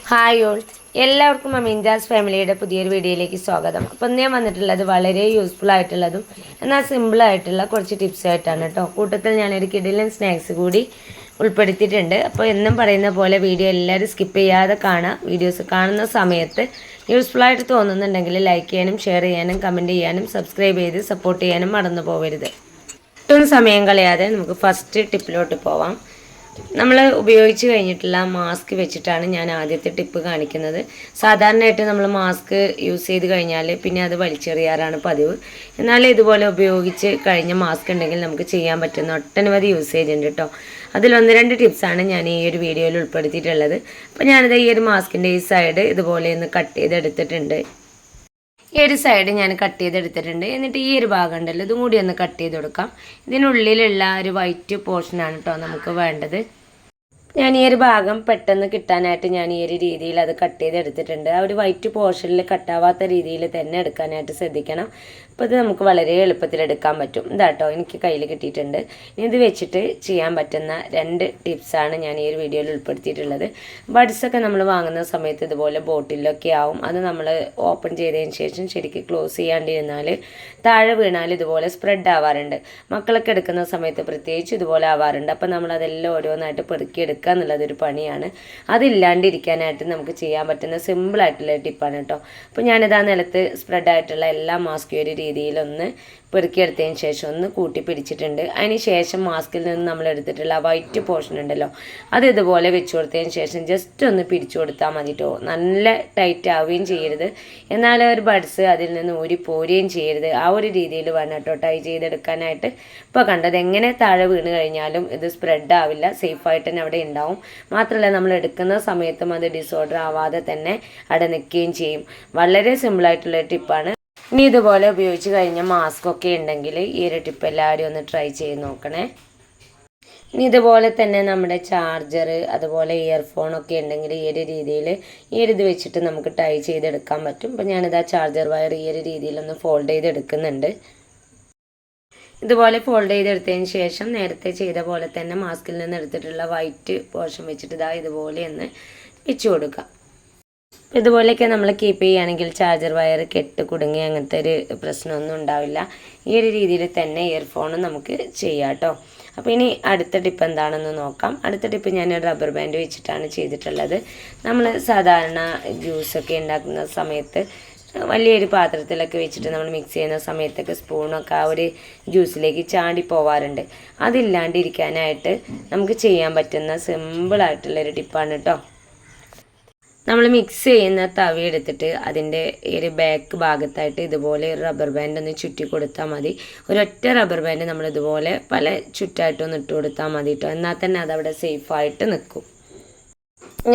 Hi all, എല്ലാവർക്കും അമീൻജാസ് ഫാമിലിയുടെ പുതിയൊരു വീഡിയോയിലേക്ക് സ്വാഗതം. അപ്പം ഞാൻ വന്നിട്ടുള്ളത് വളരെ യൂസ്ഫുൾ ആയിട്ടുള്ളതും എന്നാൽ സിമ്പിളായിട്ടുള്ള കുറച്ച് ടിപ്സ് ആയിട്ടാണ് കേട്ടോ. കൂട്ടത്തിൽ ഞാനൊരു കിടിലൻ സ്നാക്സ് കൂടി ഉൾപ്പെടുത്തിയിട്ടുണ്ട്. അപ്പോൾ എന്നും പറയുന്ന പോലെ വീഡിയോ എല്ലാവരും സ്കിപ്പ് ചെയ്യാതെ കാണാം. വീഡിയോസ് കാണുന്ന സമയത്ത് യൂസ്ഫുള്ളായിട്ട് തോന്നുന്നുണ്ടെങ്കിൽ ലൈക്ക് ചെയ്യാനും ഷെയർ ചെയ്യാനും കമൻറ്റ് ചെയ്യാനും സബ്സ്ക്രൈബ് ചെയ്ത് സപ്പോർട്ട് ചെയ്യാനും മറന്നു പോകരുത്. ഒട്ടും സമയം കളയാതെ നമുക്ക് ഫസ്റ്റ് ടിപ്പിലോട്ട് പോവാം. നമ്മൾ ഉപയോഗിച്ച് കഴിഞ്ഞിട്ടുള്ള മാസ്ക് വെച്ചിട്ടാണ് ഞാൻ ആദ്യത്തെ ടിപ്പ് കാണിക്കുന്നത്. സാധാരണയായിട്ട് നമ്മൾ മാസ്ക് യൂസ് ചെയ്ത് കഴിഞ്ഞാൽ പിന്നെ അത് വലിച്ചെറിയാറാണ് പതിവ്. എന്നാൽ ഇതുപോലെ ഉപയോഗിച്ച് കഴിഞ്ഞ മാസ്ക് ഉണ്ടെങ്കിൽ നമുക്ക് ചെയ്യാൻ പറ്റുന്ന ഒട്ടനവധി യൂസേജ് ഉണ്ട് കേട്ടോ. അതിലൊന്ന് രണ്ട് ടിപ്സാണ് ഞാൻ ഈ ഒരു വീഡിയോയിൽ ഉൾപ്പെടുത്തിയിട്ടുള്ളത്. അപ്പോൾ ഞാനിത് ഈ ഒരു മാസ്കിൻ്റെ ഈ സൈഡ് ഇതുപോലെ ഒന്ന് കട്ട് ചെയ്തെടുത്തിട്ടുണ്ട്. ഈ ഒരു സൈഡ് ഞാൻ കട്ട് ചെയ്തെടുത്തിട്ടുണ്ട്. എന്നിട്ട് ഈ ഒരു ഭാഗം ഉണ്ടല്ലോ, ഇതും കൂടി ഒന്ന് കട്ട് ചെയ്ത് കൊടുക്കാം. ഇതിനുള്ളിലുള്ള ഒരു വൈറ്റ് പോർഷനാണ് കേട്ടോ നമുക്ക് വേണ്ടത്. ഞാൻ ഈ ഒരു ഭാഗം പെട്ടെന്ന് കിട്ടാനായിട്ട് ഞാൻ ഈ ഒരു രീതിയിൽ അത് കട്ട് ചെയ്തെടുത്തിട്ടുണ്ട്. ആ ഒരു വൈറ്റ് പോർഷനിൽ കട്ടാവാത്ത രീതിയിൽ തന്നെ എടുക്കാനായിട്ട് ശ്രദ്ധിക്കണം. അപ്പോൾ ഇത് നമുക്ക് വളരെ എളുപ്പത്തിൽ എടുക്കാൻ പറ്റും. ഇതാട്ടോ എനിക്ക് കയ്യിൽ കിട്ടിയിട്ടുണ്ട്. ഇനി ഇത് വെച്ചിട്ട് ചെയ്യാൻ പറ്റുന്ന രണ്ട് ടിപ്സാണ് ഞാൻ ഈ ഒരു വീഡിയോയിൽ ഉൾപ്പെടുത്തിയിട്ടുള്ളത്. ബഡ്സൊക്കെ നമ്മൾ വാങ്ങുന്ന സമയത്ത് ഇതുപോലെ ബോട്ടിലൊക്കെ ആവും. അത് നമ്മൾ ഓപ്പൺ ചെയ്തതിന് ശേഷം ശരിക്കും ക്ലോസ് ചെയ്യാണ്ടിരുന്നാൽ താഴെ വീണാൽ ഇതുപോലെ സ്പ്രെഡ് ആവാറുണ്ട്. മക്കളൊക്കെ എടുക്കുന്ന സമയത്ത് പ്രത്യേകിച്ച് ഇതുപോലെ ആവാറുണ്ട്. അപ്പോൾ നമ്മളതെല്ലാം ഓരോന്നായിട്ട് പെറുക്കിയെടുക്കുക എന്നുള്ളതൊരു പണിയാണ്. അതില്ലാണ്ടിരിക്കാനായിട്ട് നമുക്ക് ചെയ്യാൻ പറ്റുന്ന സിമ്പിളായിട്ടുള്ള ടിപ്പാണ് കേട്ടോ. അപ്പോൾ ഞാനിതാ നിലത്ത് സ്പ്രെഡായിട്ടുള്ള എല്ലാ മാസ്കും ഒരു രീതിയിലൊന്ന് പെറുക്കിയെടുത്തതിന് ശേഷം ഒന്ന് കൂട്ടി പിടിച്ചിട്ടുണ്ട്. അതിന് ശേഷം മാസ്കിൽ നിന്ന് നമ്മൾ എടുത്തിട്ടുള്ള വൈറ്റ് പോർഷൻ ഉണ്ടല്ലോ, അത് ഇതുപോലെ വെച്ച് കൊടുത്തതിന് ശേഷം ജസ്റ്റ് ഒന്ന് പിടിച്ചു കൊടുത്താൽ മതി കേട്ടോ. നല്ല ടൈറ്റ് ആവുകയും ചെയ്യരുത്, എന്നാൽ ഒരു ബഡ്സ് അതിൽ നിന്ന് ഊരി പോരുകയും ചെയ്യരുത്. ആ ഒരു രീതിയിൽ വേണം കേട്ടോ ടൈ ചെയ്തെടുക്കാനായിട്ട്. ഇപ്പോൾ കണ്ടത് എങ്ങനെ താഴെ വീണ് കഴിഞ്ഞാലും ഇത് സ്പ്രെഡ് ആവില്ല, സേഫായിട്ട് തന്നെ അവിടെ ഉണ്ടാവും. മാത്രമല്ല നമ്മൾ എടുക്കുന്ന സമയത്തും അത് ഡിസോർഡർ ആവാതെ തന്നെ അവിടെ നിൽക്കുകയും ചെയ്യും. വളരെ സിമ്പിളായിട്ടുള്ള ടിപ്പാണ്. ഇനി ഇതുപോലെ ഉപയോഗിച്ച് കഴിഞ്ഞ മാസ്ക് ഒക്കെ ഉണ്ടെങ്കിൽ ഈ ഒരു ടിപ്പ് എല്ലാവരും ഒന്ന് ട്രൈ ചെയ്ത് നോക്കണേ. ഇനി ഇതുപോലെ തന്നെ നമ്മുടെ ചാർജർ അതുപോലെ ഇയർഫോണൊക്കെ ഉണ്ടെങ്കിൽ ഈ ഒരു രീതിയിൽ ഈ ഒരു ഇത് വെച്ചിട്ട് നമുക്ക് ടൈ ചെയ്തെടുക്കാൻ പറ്റും. അപ്പോൾ ഞാനിതാ ചാർജർ വയർ ഈ ഒരു രീതിയിലൊന്ന് ഫോൾഡ് ചെയ്തെടുക്കുന്നുണ്ട്. ഇതുപോലെ ഫോൾഡ് ചെയ്തെടുത്തതിന് ശേഷം നേരത്തെ ചെയ്ത പോലെ തന്നെ മാസ്കിൽ നിന്ന് എടുത്തിട്ടുള്ള വൈറ്റ് പോർഷൻ വെച്ചിട്ട് ഇതാ ഇതുപോലെ ഒന്ന് വെച്ച് കൊടുക്കാം. ഇതുപോലെയൊക്കെ നമ്മൾ കീപ്പ് ചെയ്യുകയാണെങ്കിൽ ചാർജർ വയർ കെട്ട് കുടുങ്ങി അങ്ങനത്തെ ഒരു പ്രശ്നമൊന്നും ഉണ്ടാവില്ല. ഈ ഒരു രീതിയിൽ തന്നെ ഇയർഫോണും നമുക്ക് ചെയ്യാം കേട്ടോ. അപ്പോൾ ഇനി അടുത്ത ടിപ്പ് എന്താണെന്ന് നോക്കാം. അടുത്ത ടിപ്പ് ഞാൻ റബ്ബർ ബാൻഡ് വെച്ചിട്ടാണ് ചെയ്തിട്ടുള്ളത്. നമ്മൾ സാധാരണ ജ്യൂസൊക്കെ ഉണ്ടാക്കുന്ന സമയത്ത് വലിയൊരു പാത്രത്തിലൊക്കെ വെച്ചിട്ട് നമ്മൾ മിക്സ് ചെയ്യുന്ന സമയത്തൊക്കെ സ്പൂണൊക്കെ ആ ഒരു ജ്യൂസിലേക്ക് ചാടി പോവാറുണ്ട്. അതില്ലാണ്ടിരിക്കാനായിട്ട് നമുക്ക് ചെയ്യാൻ പറ്റുന്ന സിമ്പിളായിട്ടുള്ളൊരു ടിപ്പാണ് കേട്ടോ. നമ്മൾ മിക്സ് ചെയ്യുന്ന തവി എടുത്തിട്ട് അതിൻ്റെ ഒരു ബാക്ക് ഭാഗത്തായിട്ട് ഇതുപോലെ ഒരു റബ്ബർ ബാൻഡ് ഒന്ന് ചുറ്റി കൊടുത്താൽ മതി. ഒരൊറ്റ റബ്ബർ ബാൻഡ് നമ്മൾ ഇതുപോലെ പല ചുറ്റായിട്ടൊന്ന് ഇട്ട് കൊടുത്താൽ മതി കേട്ടോ. എന്നാൽ തന്നെ അതവിടെ സേഫായിട്ട് നിൽക്കും.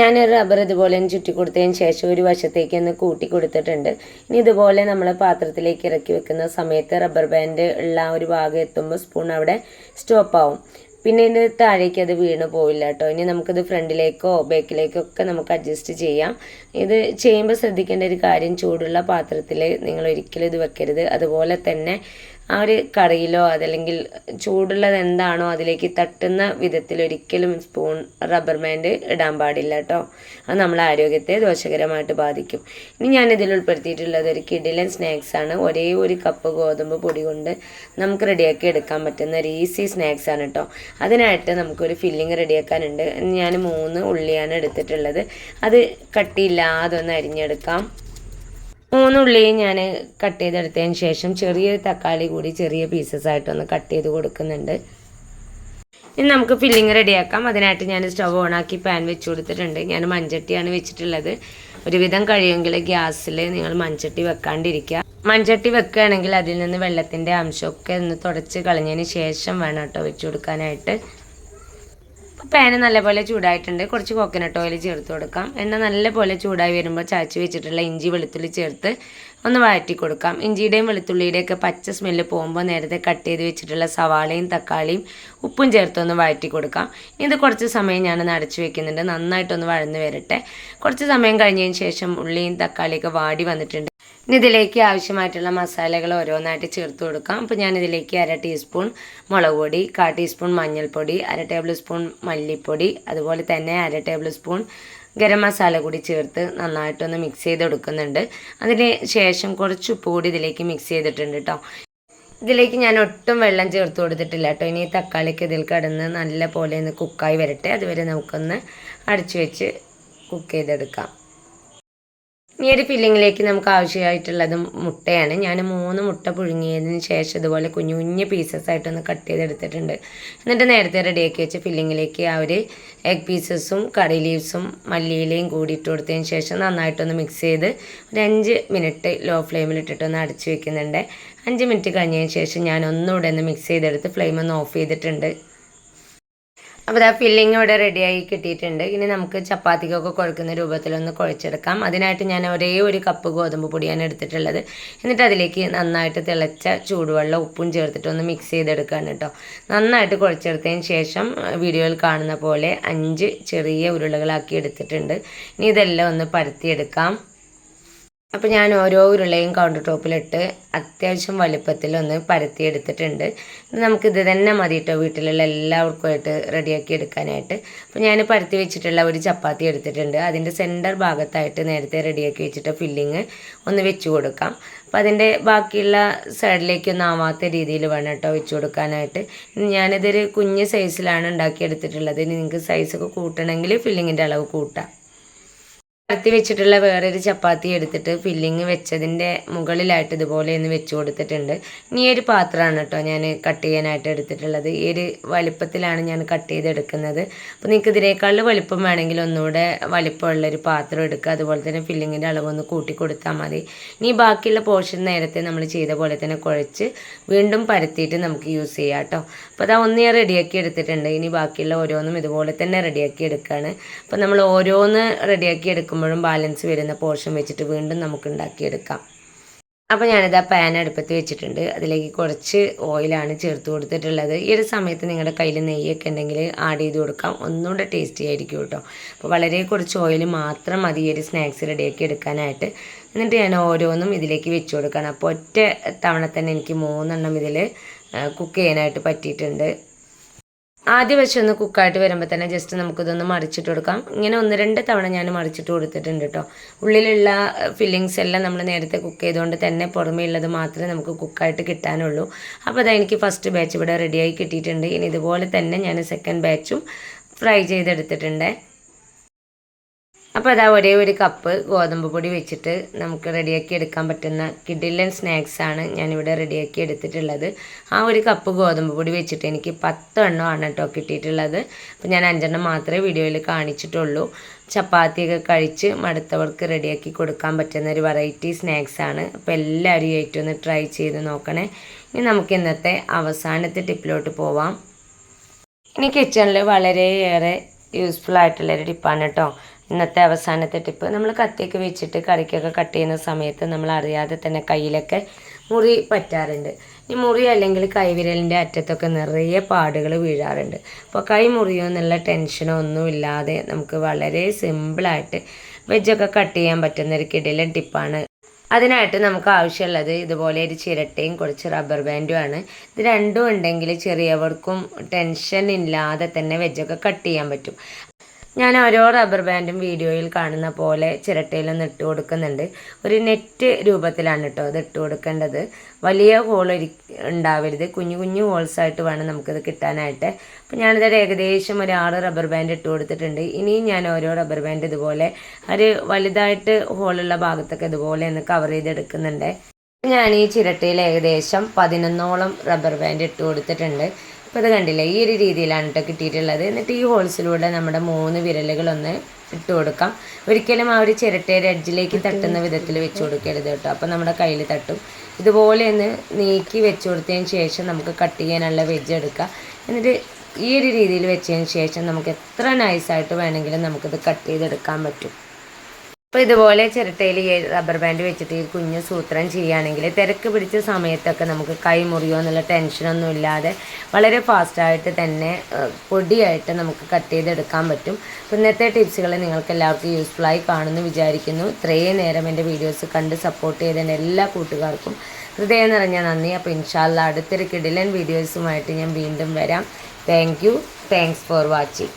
ഞാനൊരു റബ്ബർ ഇതുപോലെ ചുറ്റി കൊടുത്തതിന് ശേഷം ഒരു വശത്തേക്ക് ഒന്ന് കൂട്ടി കൊടുത്തിട്ടുണ്ട്. ഇനി ഇതുപോലെ നമ്മൾ പാത്രത്തിലേക്ക് ഇറക്കി വെക്കുന്ന സമയത്ത് റബ്ബർ ബാൻഡ് ഉള്ള ഒരു ഭാഗം എത്തുമ്പോൾ സ്പൂൺ അവിടെ സ്റ്റോപ്പ് ആവും. പിന്നെ ഇതിൻ്റെ താഴേക്ക് അത് വീണ് പോവില്ല കേട്ടോ. ഇനി നമുക്കിത് ഫ്രണ്ടിലേക്കോ ബാക്കിലേക്കോ ഒക്കെ നമുക്ക് അഡ്ജസ്റ്റ് ചെയ്യാം. ഇത് ചെയ്യുമ്പോൾ ശ്രദ്ധിക്കേണ്ട ഒരു കാര്യം, ചൂടുള്ള പാത്രത്തിൽ നിങ്ങൾ ഒരിക്കലും ഇത് വെക്കരുത്. അതുപോലെ തന്നെ ആ ഒരു കറിയിലോ അതല്ലെങ്കിൽ ചൂടുള്ളത് എന്താണോ അതിലേക്ക് തട്ടുന്ന വിധത്തിൽ ഒരിക്കലും സ്പൂൺ റബ്ബർ ബാൻഡ് ഇടാൻ പാടില്ല കേട്ടോ. അത് നമ്മളെ ആരോഗ്യത്തെ ദോഷകരമായിട്ട് ബാധിക്കും. ഇനി ഞാനിതിൽ ഉൾപ്പെടുത്തിയിട്ടുള്ളത് ഒരു കിടിലൻ സ്നാക്സാണ്. ഒരേ ഒരു കപ്പ് ഗോതമ്പ് പൊടി കൊണ്ട് നമുക്ക് റെഡിയാക്കി എടുക്കാൻ പറ്റുന്ന ഒരു ഈസി സ്നാക്സാണ് കേട്ടോ. അതിനായിട്ട് നമുക്കൊരു ഫില്ലിങ് റെഡിയാക്കാനുണ്ട്. ഞാൻ 3 ഉള്ളിയാണ് എടുത്തിട്ടുള്ളത്. അത് കട്ടിയില്ലാതെ ഒന്ന് അരിഞ്ഞെടുക്കാം. 3 ഉള്ളിയും ഞാൻ കട്ട് ചെയ്തെടുത്തതിന് ശേഷം ചെറിയൊരു തക്കാളി കൂടി ചെറിയ പീസസ് ആയിട്ടൊന്ന് കട്ട് ചെയ്ത് കൊടുക്കുന്നുണ്ട്. ഇനി നമുക്ക് ഫില്ലിങ് റെഡിയാക്കാം. അതിനായിട്ട് ഞാൻ സ്റ്റവ് ഓണാക്കി പാൻ വെച്ച് കൊടുത്തിട്ടുണ്ട്. ഞാൻ മൺചട്ടിയാണ് വെച്ചിട്ടുള്ളത്. ഒരുവിധം കഴിയുമെങ്കിൽ ഗ്യാസിൽ നിങ്ങൾ മൺചട്ടി വെക്കാണ്ടിരിക്കുക. മൺചട്ടി വെക്കുകയാണെങ്കിൽ അതിൽ നിന്ന് വെള്ളത്തിൻ്റെ അംശമൊക്കെ ഒന്ന് തുടച്ച് കളഞ്ഞതിന് ശേഷം വേണം കേട്ടോ വെച്ച് കൊടുക്കാനായിട്ട്. പാന് നല്ലപോലെ ചൂടായിട്ടുണ്ട്. കുറച്ച് കോക്കനട്ട് ഓയിൽ ചേർത്ത് കൊടുക്കാം. എണ്ണ നല്ലപോലെ ചൂടായി വരുമ്പോൾ ചാച്ചി വെച്ചിട്ടുള്ള ഇഞ്ചി വെളുത്തുള്ളി ചേർത്ത് ഒന്ന് വഴറ്റി കൊടുക്കാം. ഇഞ്ചിയുടെയും വെളുത്തുള്ളിയുടെയൊക്കെ പച്ച സ്മെല്ല് പോകുമ്പോൾ നേരത്തെ കട്ട് ചെയ്ത് വെച്ചിട്ടുള്ള സവാളയും തക്കാളിയും ഉപ്പും ചേർത്തൊന്ന് വഴറ്റി കൊടുക്കാം. ഇത് കുറച്ച് സമയം ഞാനൊന്ന് അടച്ചു വെക്കുന്നുണ്ട്. നന്നായിട്ടൊന്ന് വഴന്ന് വരട്ടെ. കുറച്ച് സമയം കഴിഞ്ഞതിന് ശേഷം ഉള്ളിയും തക്കാളിയൊക്കെ വാടി വന്നിട്ടുണ്ട്. ഇനി ഇതിലേക്ക് ആവശ്യമായിട്ടുള്ള മസാലകൾ ഓരോന്നായിട്ട് ചേർത്ത് കൊടുക്കാം. അപ്പോൾ ഞാനിതിലേക്ക് 1/2 ടീസ്പൂൺ മുളക് പൊടി, 1/4 ടീസ്പൂൺ മഞ്ഞൾപ്പൊടി, 1/2 ടേബിൾ സ്പൂൺ മല്ലിപ്പൊടി, അതുപോലെ തന്നെ 1/2 ടേബിൾ സ്പൂൺ ഗരം മസാല കൂടി ചേർത്ത് നന്നായിട്ടൊന്ന് മിക്സ് ചെയ്ത് കൊടുക്കുന്നുണ്ട്. അതിന് ശേഷം കുറച്ച് ഉപ്പ് കൂടി ഇതിലേക്ക് മിക്സ് ചെയ്തിട്ടുണ്ട് കേട്ടോ. ഇതിലേക്ക് ഞാൻ ഒട്ടും വെള്ളം ചേർത്ത് കൊടുത്തിട്ടില്ല കേട്ടോ. ഇനി തക്കാളിക്ക് ഇതിൽ കിടന്ന് നല്ല പോലെ ഒന്ന് കുക്കായി വരട്ടെ. അതുവരെ നമുക്കൊന്ന് അടച്ചു വെച്ച് കുക്ക് ചെയ്തെടുക്കാം. ഈ ഒരു ഫില്ലിങ്ങിലേക്ക് നമുക്ക് ആവശ്യമായിട്ടുള്ളത് മുട്ടയാണ്. ഞാൻ 3 മുട്ട പുഴുങ്ങിയതിന് ശേഷം ഇതുപോലെ കുഞ്ഞു കുഞ്ഞു പീസസ് ആയിട്ടൊന്ന് കട്ട് ചെയ്തെടുത്തിട്ടുണ്ട്. എന്നിട്ട് നേരത്തെ റെഡിയാക്കി വെച്ച ഫില്ലിങ്ങിലേക്ക് ആ ഒരു എഗ് പീസസും കറി ലീവ്സും മല്ലിയിലയും കൂടി ഇട്ട് കൊടുത്തതിന് ശേഷം നന്നായിട്ടൊന്ന് മിക്സ് ചെയ്ത് ഒരു 5 മിനിറ്റ് ലോ ഫ്ലെയിമിൽ ഇട്ടിട്ടൊന്ന് അടച്ചു വെക്കുന്നുണ്ട്. 5 മിനിറ്റ് കഴിഞ്ഞതിന് ശേഷം ഞാൻ ഒന്നുകൂടെ ഒന്ന് മിക്സ് ചെയ്തെടുത്ത് ഫ്ലെയിം ഒന്ന് ഓഫ് ചെയ്തിട്ടുണ്ട്. അപ്പോൾ ആ ഫില്ലിങ് ഇവിടെ റെഡിയായി കിട്ടിയിട്ടുണ്ട്. ഇനി നമുക്ക് ചപ്പാത്തിക്കൊക്കെ കുഴക്കുന്ന രൂപത്തിലൊന്ന് കുഴച്ചെടുക്കാം. അതിനായിട്ട് ഞാൻ ഒരേ ഒരു കപ്പ് ഗോതമ്പ് പൊടിയാണ് എടുത്തിട്ടുള്ളത്. എന്നിട്ട് അതിലേക്ക് നന്നായിട്ട് തിളച്ച ചൂടുവെള്ളം ഉപ്പും ചേർത്തിട്ടൊന്ന് മിക്സ് ചെയ്തെടുക്കുകയാണ് കേട്ടോ. നന്നായിട്ട് കുഴച്ചെടുത്തതിന് ശേഷം വീഡിയോയിൽ കാണുന്ന പോലെ 5 ചെറിയ ഉരുളകളാക്കി എടുത്തിട്ടുണ്ട്. ഇനി ഇതെല്ലാം ഒന്ന് പരത്തിയെടുക്കാം. അപ്പോൾ ഞാൻ ഓരോ ഉരുളയും കൗണ്ടർ ടോപ്പിലിട്ട് അത്യാവശ്യം വലുപ്പത്തിലൊന്ന് പരത്തിയെടുത്തിട്ടുണ്ട്. നമുക്കിത് തന്നെ മതി കേട്ടോ വീട്ടിലുള്ള എല്ലാവർക്കുമായിട്ട് റെഡിയാക്കി എടുക്കാനായിട്ട്. അപ്പോൾ ഞാൻ പരത്തി വെച്ചിട്ടുള്ള ഒരു ചപ്പാത്തി എടുത്തിട്ടുണ്ട്. അതിൻ്റെ സെൻറ്റർ ഭാഗത്തായിട്ട് നേരത്തെ റെഡിയാക്കി വെച്ചിട്ട് ഫില്ലിങ് ഒന്ന് വെച്ച് കൊടുക്കാം. അപ്പോൾ അതിൻ്റെ ബാക്കിയുള്ള സൈഡിലേക്കൊന്നും ആവാത്ത രീതിയിൽ വേണം കേട്ടോ വെച്ച് കൊടുക്കാനായിട്ട്. ഞാനിതൊരു കുഞ്ഞ് സൈസിലാണ് ഉണ്ടാക്കിയെടുത്തിട്ടുള്ളത്. ഇനി നിങ്ങൾക്ക് സൈസൊക്കെ കൂട്ടണമെങ്കിൽ ഫില്ലിങ്ങിൻ്റെ അളവ് കൂട്ടാം. പരത്തി വെച്ചിട്ടുള്ള വേറൊരു ചപ്പാത്തി എടുത്തിട്ട് ഫില്ലിങ് വെച്ചതിൻ്റെ മുകളിലായിട്ട് ഇതുപോലെ ഒന്ന് വെച്ച് കൊടുത്തിട്ടുണ്ട്. ഇനി ഒരു പാത്രമാണ് കേട്ടോ ഞാൻ കട്ട് ചെയ്യാനായിട്ട് എടുത്തിട്ടുള്ളത്. ഈ ഒരു വലിപ്പത്തിലാണ് ഞാൻ കട്ട് ചെയ്തെടുക്കുന്നത്. അപ്പോൾ നിങ്ങൾക്ക് ഇതിനേക്കാൾ വലിപ്പം വേണമെങ്കിൽ ഒന്നുകൂടെ വലിപ്പമുള്ളൊരു പാത്രം എടുക്കുക. അതുപോലെ തന്നെ ഫില്ലിങ്ങിൻ്റെ അളവൊന്ന് കൂട്ടി കൊടുത്താൽ മതി. ഇനി ബാക്കിയുള്ള പോർഷൻ നേരത്തെ നമ്മൾ ചെയ്ത പോലെ തന്നെ കുഴച്ച് വീണ്ടും പരത്തിയിട്ട് നമുക്ക് യൂസ് ചെയ്യാം കേട്ടോ. അപ്പോൾ അതാ ഒന്ന് ഞാൻ റെഡിയാക്കി എടുത്തിട്ടുണ്ട്. ഇനി ബാക്കിയുള്ള ഓരോന്നും ഇതുപോലെ തന്നെ റെഡിയാക്കി എടുക്കുകയാണ്. അപ്പോൾ നമ്മൾ ഓരോന്ന് റെഡിയാക്കി എടുക്കുമ്പോഴും ബാലൻസ് വരുന്ന പോർഷൻ വെച്ചിട്ട് വീണ്ടും നമുക്ക് ഉണ്ടാക്കിയെടുക്കാം. അപ്പോൾ ഞാനിതാ പാൻ അടുപ്പത്ത് വെച്ചിട്ടുണ്ട്. അതിലേക്ക് കുറച്ച് ഓയിലാണ് ചേർത്ത് കൊടുത്തിട്ടുള്ളത്. ഈ ഒരു സമയത്ത് നിങ്ങളുടെ കയ്യിൽ നെയ്യൊക്കെ ഉണ്ടെങ്കിൽ ആഡ് ചെയ്ത് കൊടുക്കാം. ഒന്നുകൂടെ ടേസ്റ്റി ആയിരിക്കും കേട്ടോ. അപ്പോൾ വളരെ കുറച്ച് ഓയിൽ മാത്രം മതി ഈ ഒരു സ്നാക്സ് റെഡിയാക്കി എടുക്കാനായിട്ട്. എന്നിട്ട് ഞാൻ ഓരോന്നും ഇതിലേക്ക് വെച്ച് കൊടുക്കണം. അപ്പോൾ ഒറ്റ തവണ തന്നെ എനിക്ക് 3 എണ്ണം ഇതിൽ കുക്ക് ചെയ്യാനായിട്ട് പറ്റിയിട്ടുണ്ട്. ആദ്യ വശം ഒന്ന് കുക്കായിട്ട് വരുമ്പോൾ തന്നെ ജസ്റ്റ് നമുക്കിതൊന്ന് മറിച്ചിട്ട് കൊടുക്കാം. ഇങ്ങനെ 1-2 തവണ ഞാൻ മറിച്ചിട്ട് കൊടുത്തിട്ടുണ്ട് കേട്ടോ. ഉള്ളിലുള്ള ഫില്ലിങ്സ് എല്ലാം നമ്മൾ നേരത്തെ കുക്ക് ചെയ്തുകൊണ്ട് തന്നെ പുറമേ ഉള്ളത് മാത്രമേ നമുക്ക് കുക്കായിട്ട് കിട്ടാനുള്ളൂ. അപ്പോൾ അതാ എനിക്ക് ഫസ്റ്റ് ബാച്ച് ഇവിടെ റെഡിയായി കിട്ടിയിട്ടുണ്ട്. ഇനി ഇതുപോലെ തന്നെ ഞാൻ സെക്കൻഡ് ബാച്ചും ഫ്രൈ ചെയ്തെടുത്തിട്ടുണ്ട്. അപ്പോൾ അതാ ഒരേ ഒരു കപ്പ് ഗോതമ്പ് പൊടി വെച്ചിട്ട് നമുക്ക് റെഡിയാക്കി എടുക്കാൻ പറ്റുന്ന കിഡിലൻ സ്നാക്സാണ് ഞാനിവിടെ റെഡിയാക്കി എടുത്തിട്ടുള്ളത്. ആ ഒരു കപ്പ് ഗോതമ്പ് പൊടി വെച്ചിട്ട് എനിക്ക് 10 എണ്ണമാണ് കേട്ടോ കിട്ടിയിട്ടുള്ളത്. അപ്പോൾ ഞാൻ 5 എണ്ണം മാത്രമേ വീഡിയോയിൽ കാണിച്ചിട്ടുള്ളൂ. ചപ്പാത്തിയൊക്കെ കഴിച്ച് മടുത്തവർക്ക് റെഡിയാക്കി കൊടുക്കാൻ പറ്റുന്ന ഒരു വെറൈറ്റി സ്നാക്സാണ്. അപ്പോൾ എല്ലാവരും ഏറ്റവും ഒന്ന് ട്രൈ ചെയ്ത് നോക്കണേ. ഇനി നമുക്ക് ഇന്നത്തെ അവസാനത്തെ ടിപ്പിലോട്ട് പോവാം. ഇനി കിച്ചണിൽ വളരെയേറെ യൂസ്ഫുൾ ആയിട്ടുള്ളൊരു ടിപ്പാണ് കേട്ടോ ഇന്നത്തെ അവസാനത്തെ ടിപ്പ്. നമ്മൾ കത്തിയൊക്കെ വെച്ചിട്ട് കറിക്കൊക്കെ കട്ട് ചെയ്യുന്ന സമയത്ത് നമ്മൾ അറിയാതെ തന്നെ കയ്യിലൊക്കെ മുറി പറ്റാറുണ്ട്. ഈ മുറി അല്ലെങ്കിൽ കൈവിരലിൻ്റെ അറ്റത്തൊക്കെ നിറയെ പാടുകൾ വീഴാറുണ്ട്. അപ്പോൾ കൈ മുറിയോ എന്നുള്ള ടെൻഷനോ ഒന്നുമില്ലാതെ നമുക്ക് വളരെ സിമ്പിളായിട്ട് വെജൊക്കെ കട്ട് ചെയ്യാൻ പറ്റുന്ന ഒരു കിടിലൻ ടിപ്പാണ്. അതിനായിട്ട് നമുക്ക് ആവശ്യമുള്ളത് ഇതുപോലെ ഒരു ചിരട്ടയും കുറച്ച് റബ്ബർ ബാൻഡുമാണ്. ഇത് രണ്ടും ഉണ്ടെങ്കിൽ ചെറിയവർക്കും ടെൻഷൻ ഇല്ലാതെ തന്നെ വെജൊക്കെ കട്ട് ചെയ്യാൻ പറ്റും. ഞാൻ ഓരോ റബ്ബർ ബാൻഡും വീഡിയോയിൽ കാണുന്ന പോലെ ചിരട്ടയിലൊന്ന് ഇട്ട് കൊടുക്കുന്നുണ്ട്. ഒരു നെറ്റ് രൂപത്തിലാണ് കേട്ടോ അത് ഇട്ട് കൊടുക്കേണ്ടത്. വലിയ ഹോൾ ഉണ്ടാവരുത്, കുഞ്ഞു കുഞ്ഞു ഹോൾസായിട്ട് വേണം നമുക്കിത് കിട്ടാനായിട്ട്. അപ്പോൾ ഞാനിത് ഏകദേശം ഒരു 6 റബ്ബർ ബാൻഡ് ഇട്ട് കൊടുത്തിട്ടുണ്ട്. ഇനിയും ഞാൻ ഓരോ റബ്ബർ ബാൻഡ് ഇതുപോലെ ഒരു വലുതായിട്ട് ഹോളുള്ള ഭാഗത്തൊക്കെ ഇതുപോലെ ഒന്ന് കവർ ചെയ്തെടുക്കുന്നുണ്ട്. ഞാൻ ഈ ചിരട്ടയിൽ ഏകദേശം 11ഓളം റബ്ബർ ബാൻഡ് ഇട്ട് കൊടുത്തിട്ടുണ്ട്. അപ്പോൾ അത് കണ്ടില്ലേ, ഈ ഒരു രീതിയിലാണ് കേട്ടോ കിട്ടിയിട്ടുള്ളത്. എന്നിട്ട് ഈ ഹോൾസിലൂടെ നമ്മുടെ 3 വിരലുകളൊന്ന് ഇട്ട് കൊടുക്കാം. ഒരിക്കലും ആ ഒരു ചിരട്ടയുടെ എഡ്ജിലേക്ക് തട്ടുന്ന വിധത്തിൽ വെച്ച് കൊടുക്കരുത് കേട്ടോ. അപ്പോൾ നമ്മുടെ കയ്യിൽ തട്ടും. ഇതുപോലെ ഒന്ന് നീക്കി വെച്ച് കൊടുത്തതിന് ശേഷം നമുക്ക് കട്ട് ചെയ്യാനുള്ള വെജ് എടുക്കാം. എന്നിട്ട് ഈ ഒരു രീതിയിൽ വെച്ചതിന് ശേഷം നമുക്ക് എത്ര നൈസായിട്ട് വേണമെങ്കിലും നമുക്കിത് കട്ട് ചെയ്തെടുക്കാൻ പറ്റും. അപ്പോൾ ഇതുപോലെ ചിരട്ടയിൽ റബ്ബർ ബാൻഡ് വെച്ചിട്ട് ഈ കുഞ്ഞ് സൂത്രം ചെയ്യുകയാണെങ്കിൽ തിരക്ക് പിടിച്ച സമയത്തൊക്കെ നമുക്ക് കൈ മുറിയോ എന്നുള്ള ടെൻഷനൊന്നും ഇല്ലാതെ വളരെ ഫാസ്റ്റായിട്ട് തന്നെ പൊടിയായിട്ട് നമുക്ക് കട്ട് ചെയ്തെടുക്കാൻ പറ്റും. അപ്പോൾ ഇന്നത്തെ ടിപ്സുകൾ നിങ്ങൾക്ക് എല്ലാവർക്കും യൂസ്ഫുള്ളായി കാണുമെന്ന് വിചാരിക്കുന്നു. ഇത്രയും നേരം എൻ്റെ വീഡിയോസ് കണ്ട് സപ്പോർട്ട് ചെയ്തതിൻ്റെ എല്ലാ കൂട്ടുകാർക്കും ഹൃദയം നിറഞ്ഞ നന്ദി. അപ്പോൾ ഇൻഷാ അല്ലാഹ് അടുത്തൊരു കിടിലൻ വീഡിയോസുമായിട്ട് ഞാൻ വീണ്ടും വരാം. Thanks for watching.